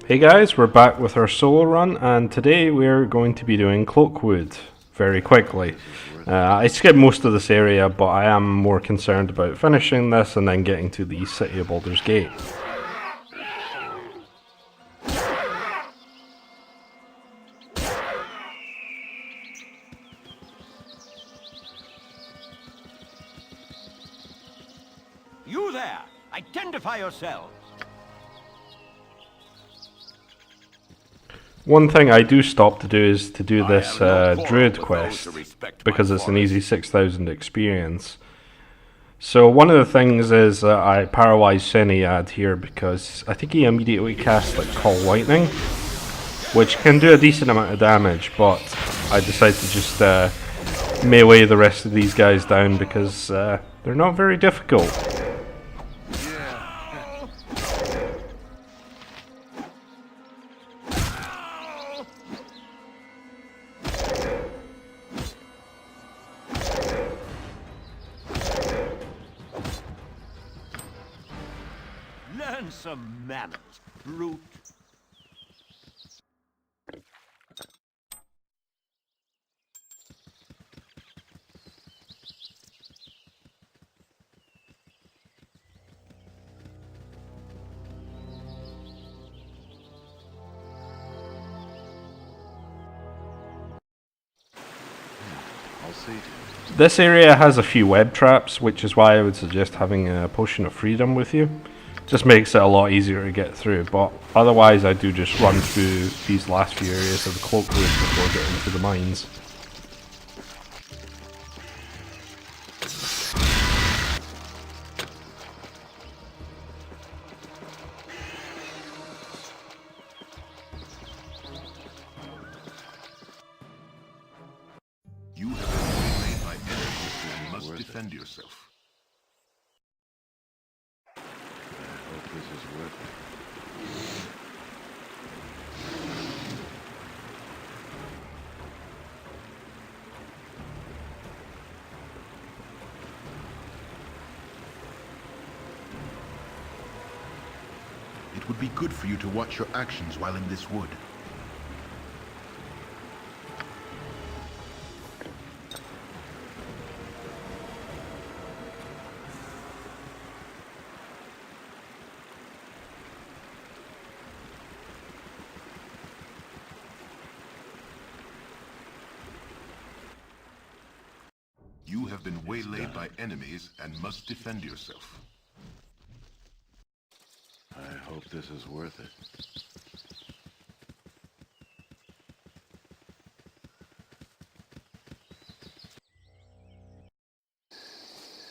Hey guys, we're back with our solo run, and today we're going to be doing Cloakwood very quickly. I skipped most of this area, but I am more concerned about finishing this and then getting to the city of Baldur's Gate. You there! Identify yourselves! One thing I do stop to do is to do this druid quest, because it's an easy 6,000 experience. So one of the things is I paralyze Seniad here because I think he immediately casts like Call Lightning, which can do a decent amount of damage, but I decide to just melee the rest of these guys down because they're not very difficult. Learn some manners, brute. This area has a few web traps, which is why I would suggest having a potion of freedom with you. Just makes it a lot easier to get through, but otherwise I do just run through these last few areas of the Cloakwood before getting to the mines. You have been waylaid by enemies and must defend yourself. I hope this is worth it. It would be good for you to watch your actions while in this wood. You have been waylaid by enemies and must defend yourself. I hope this is worth it.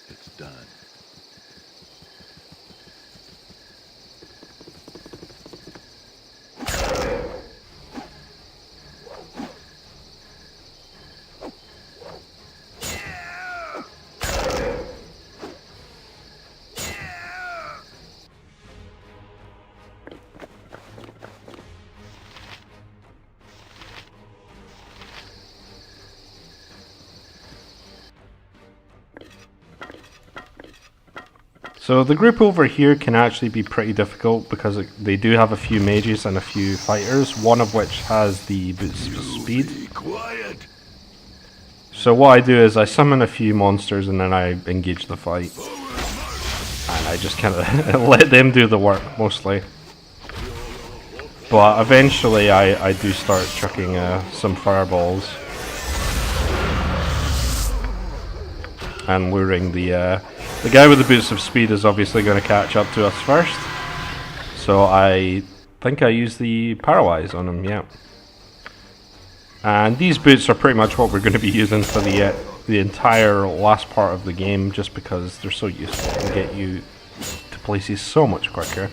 It's done. So the group over here can actually be pretty difficult because they do have a few mages and a few fighters, one of which has the boots of speed. Quiet! So what I do is I summon a few monsters and then I engage the fight. And I just kind of let them do the work, mostly. But eventually I do start chucking some fireballs. And luring the guy with the boots of speed is obviously going to catch up to us first. So I think I use the paralyze on him, yeah. And these boots are pretty much what we're going to be using for the entire last part of the game, just because they're so useful and get you to places so much quicker.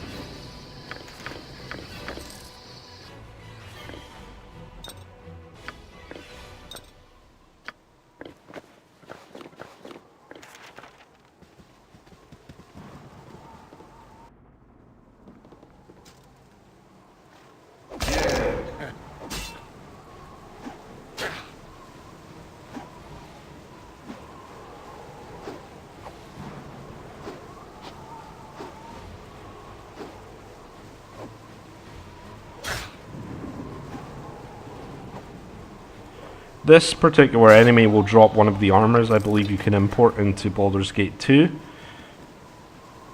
This particular enemy will drop one of the armors I believe you can import into Baldur's Gate 2.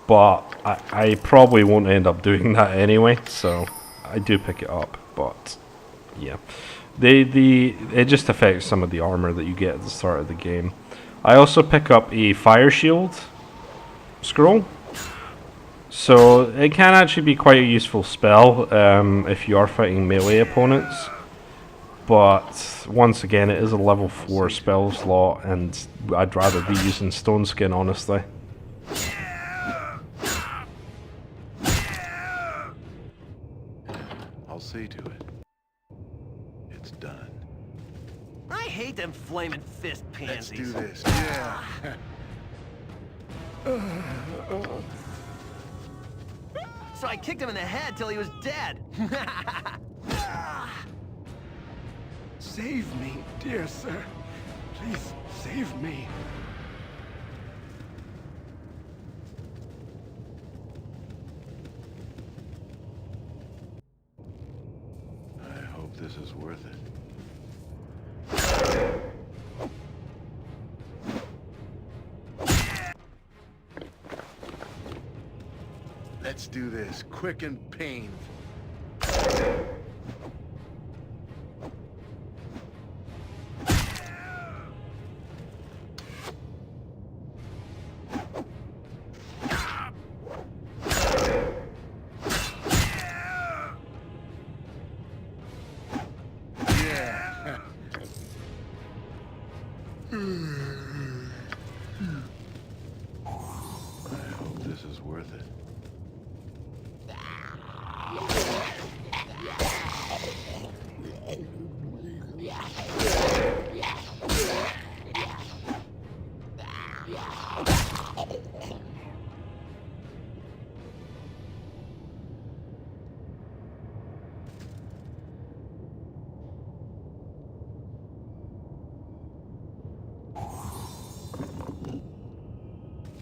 But I probably won't end up doing that anyway, so I do pick it up, but yeah. It just affects some of the armor that you get at the start of the game. I also pick up a fire shield scroll. So it can actually be quite a useful spell if you are fighting melee opponents. But once again, it is a level 4 spell slot, and I'd rather be using Stone Skin, honestly. I'll see to it. It's done. I hate them flaming fist Let's pansies. do this. Yeah. So I kicked him in the head till he was dead. Save me, dear sir. Please save me. I hope this is worth it. Let's do this, quick and painful. Yeah. I hope this is worth it.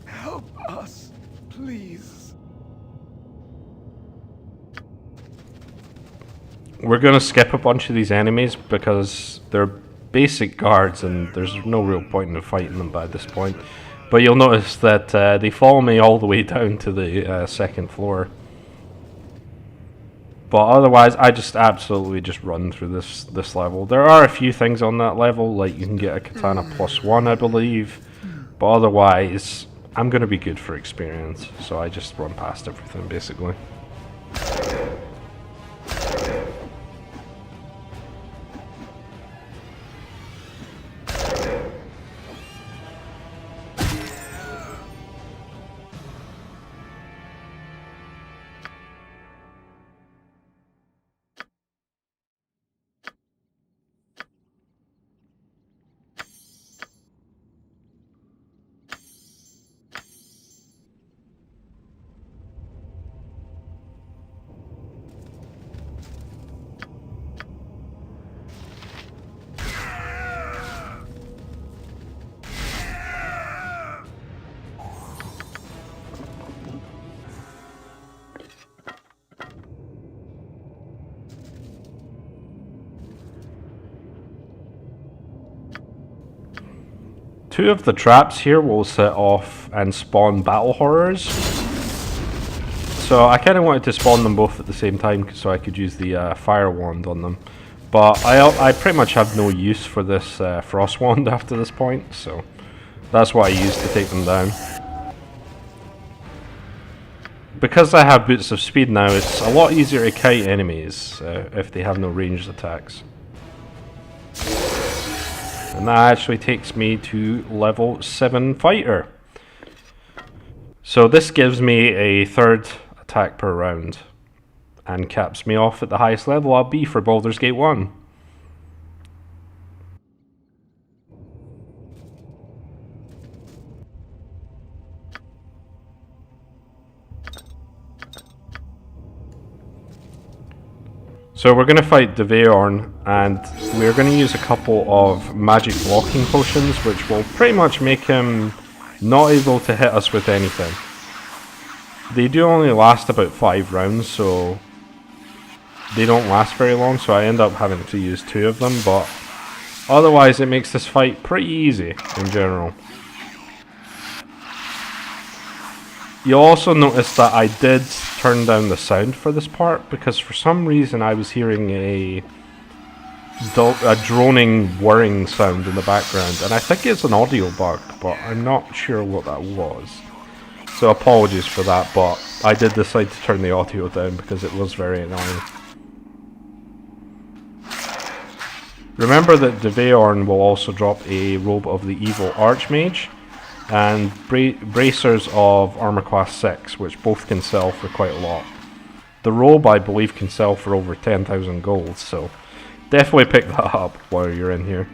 Help us, please. We're going to skip a bunch of these enemies because they're basic guards and there's no real point in fighting them by this point. But you'll notice that they follow me all the way down to the second floor. But otherwise, I just absolutely just run through this level. There are a few things on that level, like you can get a katana +1, I believe. But otherwise, I'm going to be good for experience, so I just run past everything, basically. Two of the traps here will set off and spawn battle horrors. So I kind of wanted to spawn them both at the same time so I could use the fire wand on them. But I pretty much have no use for this frost wand after this point, so that's what I used to take them down. Because I have boots of speed now, it's a lot easier to kite enemies if they have no ranged attacks. And that actually takes me to level 7 fighter. So this gives me a 3rd attack per round and caps me off at the highest level I'll be for Baldur's Gate 1. So we're going to fight Deveorn, and we're going to use a couple of magic blocking potions, which will pretty much make him not able to hit us with anything. They do only last about 5 rounds, so they don't last very long, so I end up having to use 2 of them, but Otherwise, it makes this fight pretty easy in general. You'll also notice that I did turn down the sound for this part because for some reason I was hearing a droning, whirring sound in the background, and I think it's an audio bug, but I'm not sure what that was. So apologies for that, but I did decide to turn the audio down because it was very annoying. Remember that Deveorn will also drop a robe of the evil Archmage and bracers of armor class 6, which both can sell for quite a lot. The robe, I believe, can sell for over 10,000 gold, so definitely pick that up while you're in here.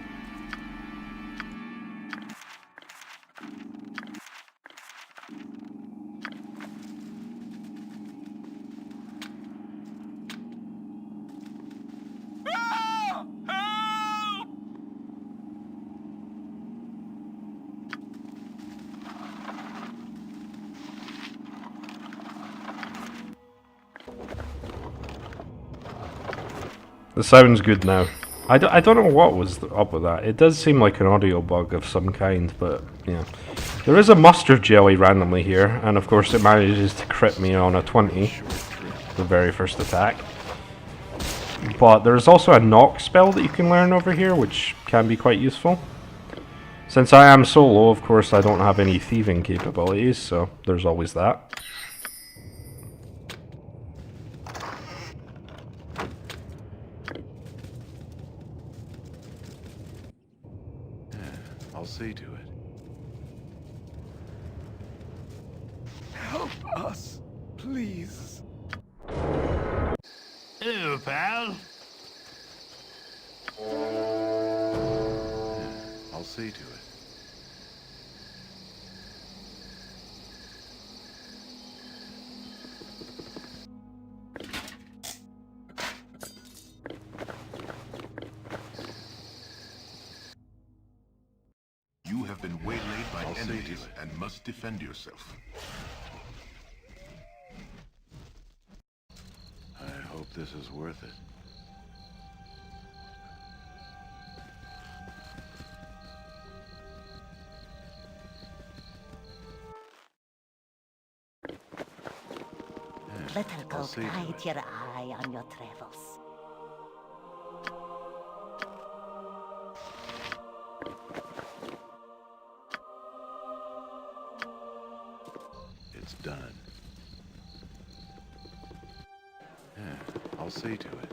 The sound's good now. I don't know what was up with that. It does seem like an audio bug of some kind, but yeah. There is a mustard jelly randomly here, and of course it manages to crit me on a 20, the very first attack. But there's also a knock spell that you can learn over here, which can be quite useful. Since I am solo, of course I don't have any thieving capabilities, so there's always that. I'll see to it. Help us, please. Hello, pal. I'll see to it. You have been waylaid by enemies and must defend yourself. I hope this is worth it. Little I'll Coke, see to guide it. your eye on your travels. It's done. Yeah, I'll see to it.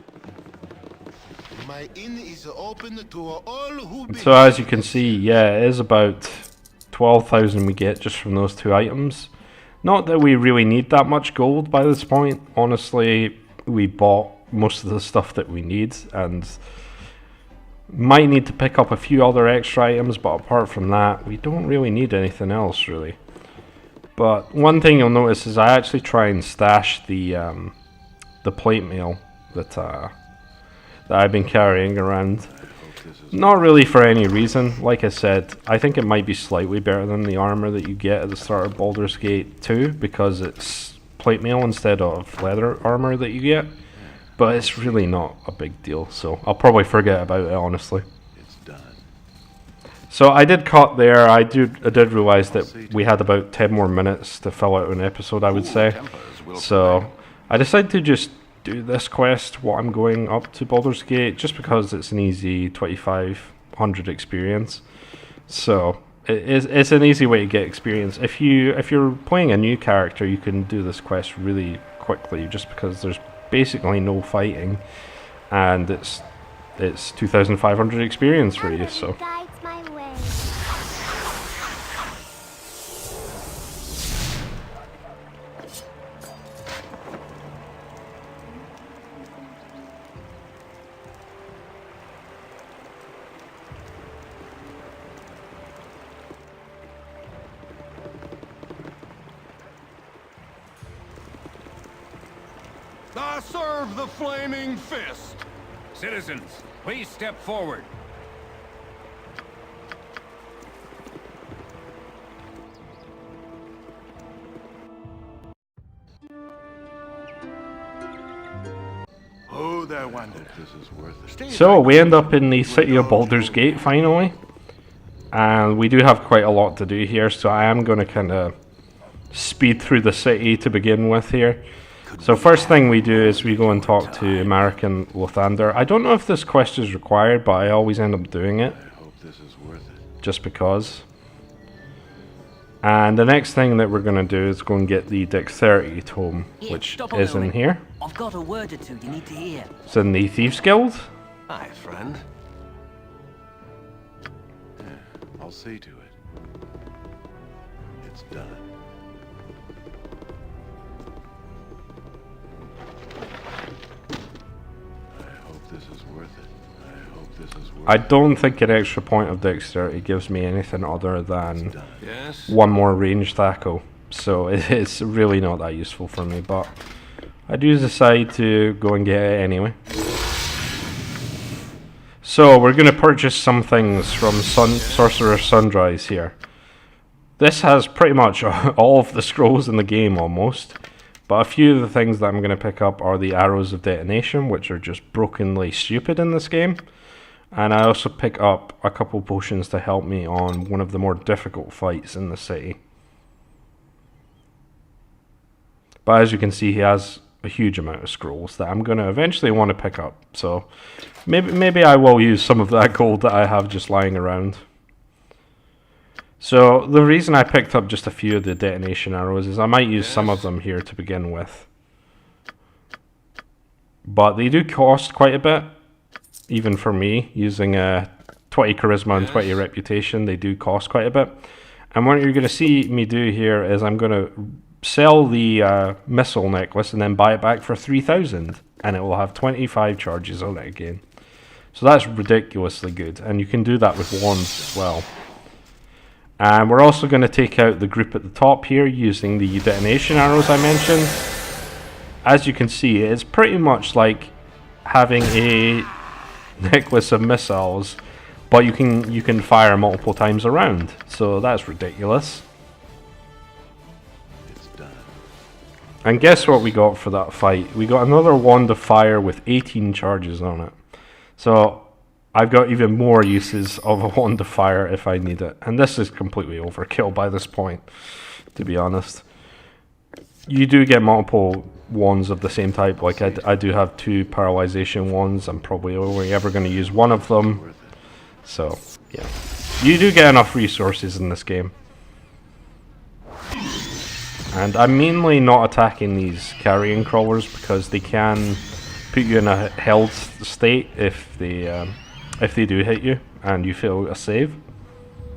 My inn is open to all who So as you can see, yeah, it is about 12,000 we get just from those two items. Not that we really need that much gold by this point. Honestly, we bought most of the stuff that we need and might need to pick up a few other extra items, but apart from that, we don't really need anything else really. But one thing you'll notice is I actually try and stash the plate mail that I've been carrying around. Not really for any reason. Like I said, I think it might be slightly better than the armor that you get at the start of Baldur's Gate 2 because it's plate mail instead of leather armor that you get. But it's really not a big deal, so I'll probably forget about it, honestly. It's done. So I did cut there. I did realize that we had about 10 more minutes to fill out an episode, I would say. So I decided to just do this quest while I'm going up to Baldur's Gate, just because it's an easy 2500 experience. So it's an easy way to get experience. If you're playing a new character, you can do this quest really quickly, just because there's basically no fighting, and it's 2500 experience for you. So. Guides my way. I serve the flaming fist. Citizens, please step forward. Who there, Wanderer. This is worth it. So we end up in the city of Baldur's Gate finally, and we do have quite a lot to do here, so I am going to kind of speed through the city to begin with here. So first thing we do is we go and talk to American Lothander. I don't know if this quest is required, but I always end up doing it, I hope this is worth it. just because. And the next thing that we're going to do is go and get the Dexterity Tome, which is in here. I've got a word or two you need to hear. It's in the Thieves Guild. Hi, friend. I'll see to it. It's done. I hope this is worth it. I hope this is worth I it. don't think an extra point of Dexterity gives me anything other than Yes? one more ranged tackle, so it's really not that useful for me, but I do decide to go and get it anyway. So we're going to purchase some things from Sorcerer's Sunrise here. This has pretty much all of the scrolls in the game almost, but a few of the things that I'm going to pick up are the Arrows of Detonation, which are just brokenly stupid in this game. And I also pick up a couple potions to help me on one of the more difficult fights in the city. But as you can see, he has a huge amount of scrolls that I'm going to eventually want to pick up. So maybe I will use some of that gold that I have just lying around. So the reason I picked up just a few of the detonation arrows is I might use some of them here to begin with. But they do cost quite a bit. Even for me, using 20 charisma and 20 reputation, they do cost quite a bit. And what you're going to see me do here is I'm going to sell the missile necklace and then buy it back for 3,000, and it will have 25 charges on it again. So that's ridiculously good, and you can do that with wands as well. And we're also going to take out the group at the top here using the detonation arrows I mentioned. As you can see, it's pretty much like having a necklace of missiles, but you can fire multiple times around, so that's ridiculous. It's done. And guess what we got for that fight? We got another wand of fire with 18 charges on it. So I've got even more uses of a wand of fire if I need it, and this is completely overkill by this point, to be honest. You do get multiple wands of the same type. Like I do have 2 paralyzation wands. I'm probably only ever going to use one of them. So yeah, you do get enough resources in this game. And I'm mainly not attacking these carrion crawlers because they can put you in a held state if they do hit you and you fail a save.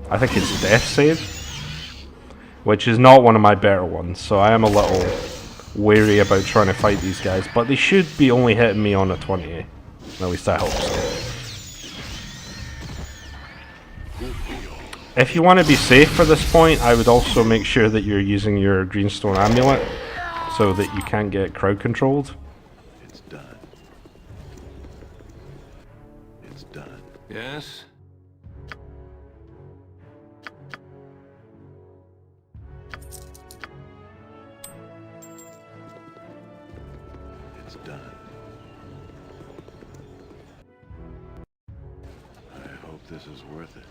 I think it's death save, which is not one of my better ones, so I am a little wary about trying to fight these guys, but they should be only hitting me on a 20. At least I hope so. If you want to be safe for this point, I would also make sure that you're using your greenstone amulet so that you can't get crowd controlled. It's done. It's done. Yes? It's done. I hope this is worth it.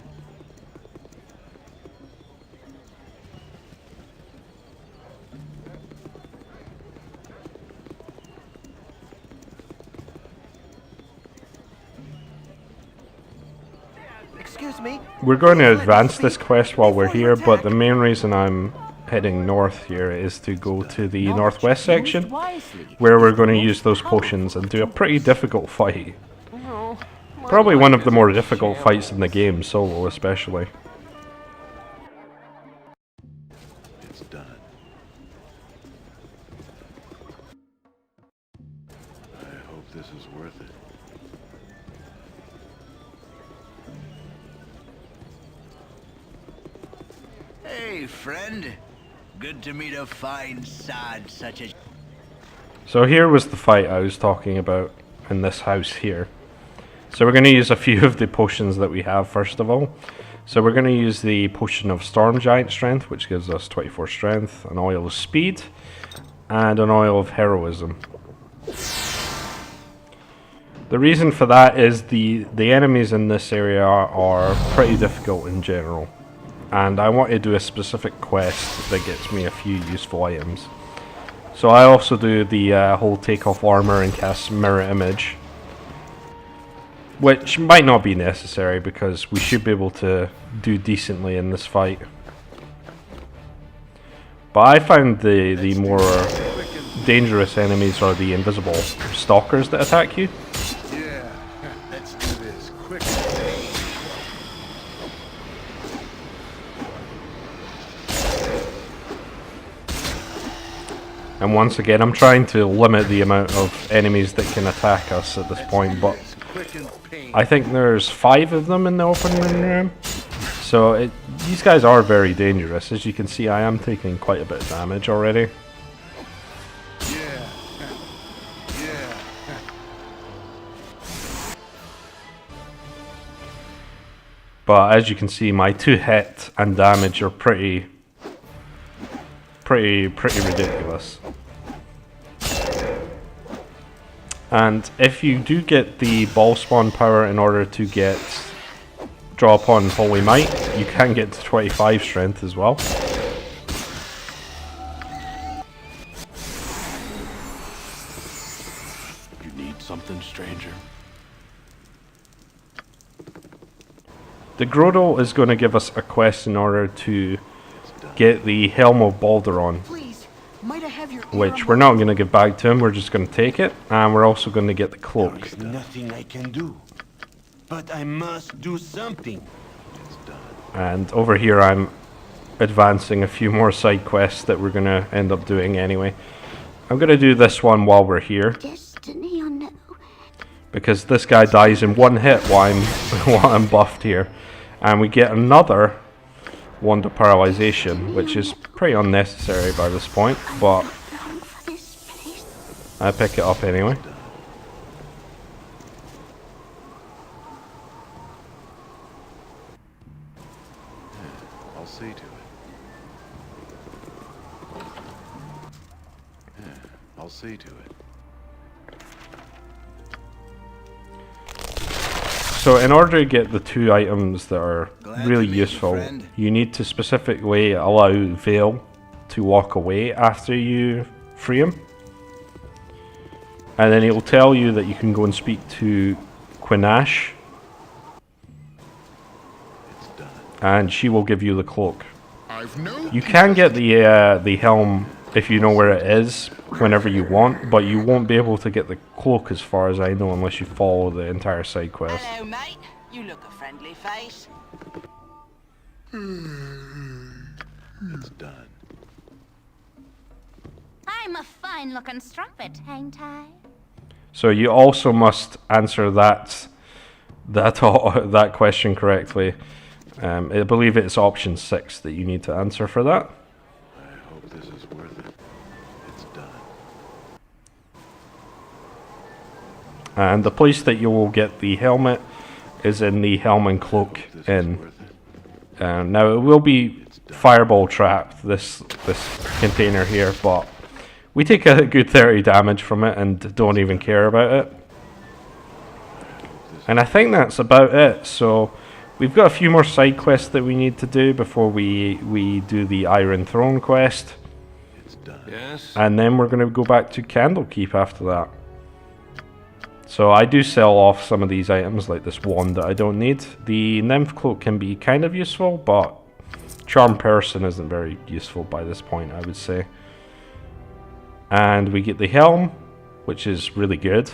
Excuse me? We're going to advance this quest while we're here, but the main reason I'm heading north here is to go to the northwest section, where we're going to use those potions and do a pretty difficult fight. Probably one of the more difficult fights in the game, solo especially. It's done. I hope this is worth it. Hey, friend. Good to meet a fine sod such as... So here was the fight I was talking about in this house here. So we're going to use a few of the potions that we have first of all. So we're going to use the potion of Storm Giant Strength, which gives us 24 strength, an oil of speed, and an oil of heroism. The reason for that is the enemies in this area are pretty difficult in general. And I want to do a specific quest that gets me a few useful items. So I also do the whole take off armor and cast mirror image. Which might not be necessary because we should be able to do decently in this fight. But I found the more dangerous enemies are the invisible stalkers that attack you. Yeah, let's do this quick. And once again, I'm trying to limit the amount of enemies that can attack us at this point, but I think there's 5 of them in the opening room. So these guys are very dangerous. As you can see, I am taking quite a bit of damage already. Yeah. Yeah. But as you can see, my 2 hit and damage are pretty ridiculous. And if you do get the ball spawn power in order to get draw upon Holy Might, you can get to 25 strength as well. You need something, stranger? The Grodel is going to give us a quest in order to get the Helm of Baldur on, which we're not going to give back to him, we're just going to take it, and we're also going to get the cloak. There's nothing I can do, but I must do something. And over here I'm advancing a few more side quests that we're going to end up doing anyway. I'm going to do this one while we're here, Destiny or no? because this guy dies in 1 hit while I'm buffed here. And we get another Wand of Paralyzation, which is pretty unnecessary by this point, but Long for this place. I pick it up anyway. I'll see to it. Yeah, I'll see to it. So in order to get the 2 items that are Glad really to meet you, useful, friend. you need to specifically allow Vale to walk away after you free him. And then it will tell you that you can go and speak to Quinash, It's done. and she will give you the cloak. I've no You can get the helm if you know where it is whenever you want, but you won't be able to get the cloak as far as I know unless you follow the entire side quest. Hello, mate. You look a friendly face. It's done. I'm a fine-looking strumpet, ain't I? So you also must answer that question correctly. I believe it's option 6 that you need to answer for that. I hope this is worth it. It's done. And the place that you will get the helmet is in the Helm and Cloak This Inn. is worth it. Now it will be fireball trapped, this container here, but we take a good 30 damage from it and don't even care about it. And I think that's about it. So we've got a few more side quests that we need to do before we do the Iron Throne quest. It's done. Yes? And then we're going to go back to Candlekeep after that. So I do sell off some of these items, like this wand that I don't need. The Nymph Cloak can be kind of useful, but Charm Person isn't very useful by this point, I would say. And we get the Helm, which is really good.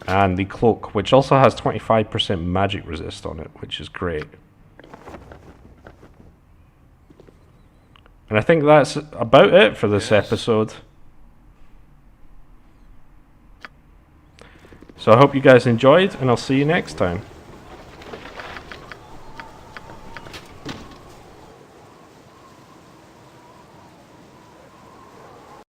And the Cloak, which also has 25% magic resist on it, which is great. And I think that's about it for this episode. So I hope you guys enjoyed, and I'll see you next time.